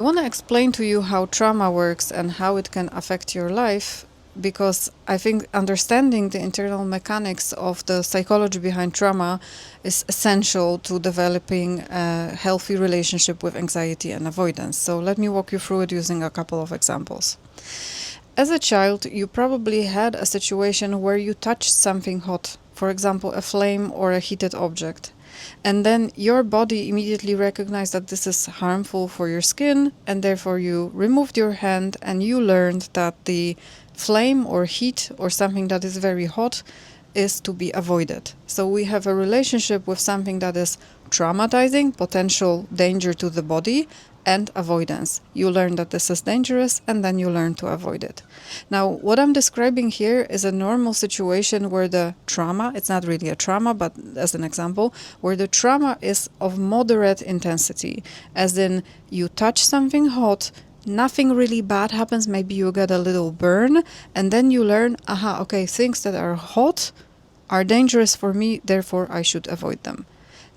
I want to explain to you how trauma works and how it can affect your life, because I think understanding the internal mechanics of the psychology behind trauma is essential to developing a healthy relationship with anxiety and avoidance. So let me walk you through it using a couple of examples. As a child, you probably had a situation where you touched something hot, for example, a flame or a heated object. And then your body immediately recognized that this is harmful for your skin, and therefore you removed your hand and you learned that the flame or heat or something that is very hot is to be avoided. So we have a relationship with something that is traumatizing, potential danger to the body, and avoidance. You learn that this is dangerous and then you learn to avoid it. Now, what I'm describing here is a normal situation where the trauma, it's not really a trauma, but as an example, where the trauma is of moderate intensity, as in you touch something hot, nothing really bad happens, maybe you get a little burn, and then you learn, okay, things that are hot are dangerous for me, therefore I should avoid them.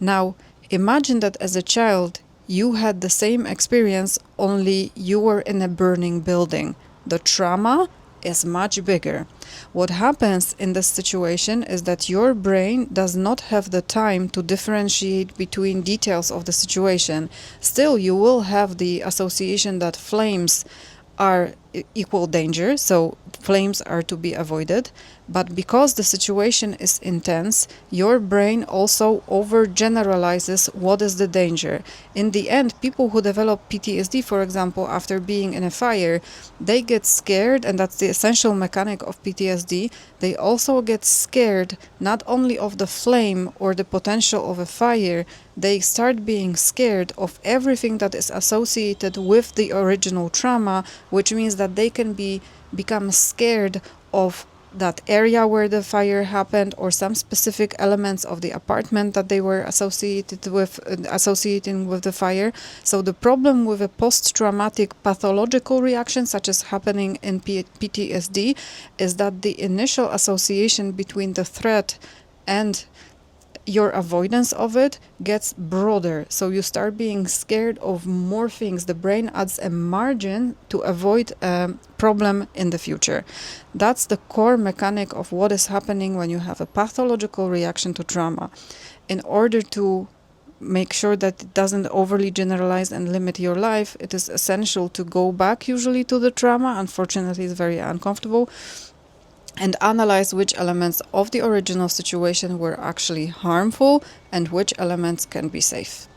Now, imagine that as a child, you had the same experience, only you were in a burning building. The trauma is much bigger. What happens in this situation is that your brain does not have the time to differentiate between details of the situation. Still, you will have the association that flames are equal danger, so flames are to be avoided. But because the situation is intense, your brain also overgeneralizes what is the danger. In the end, people who develop PTSD, for example, after being in a fire, they get scared, and that's the essential mechanic of PTSD. They also get scared not only of the flame or the potential of a fire, they start being scared of everything that is associated with the original trauma, which means that they can become scared of that area where the fire happened, or some specific elements of the apartment that they were associating with the fire. So the problem with a post-traumatic pathological reaction, such as happening in PTSD, is that the initial association between the threat and your avoidance of it gets broader. So you start being scared of more things. The brain adds a margin to avoid a problem in the future. That's the core mechanic of what is happening when you have a pathological reaction to trauma. In order to make sure that it doesn't overly generalize and limit your life, it is essential to go back usually to the trauma. Unfortunately, it's very uncomfortable, and analyze which elements of the original situation were actually harmful and which elements can be safe.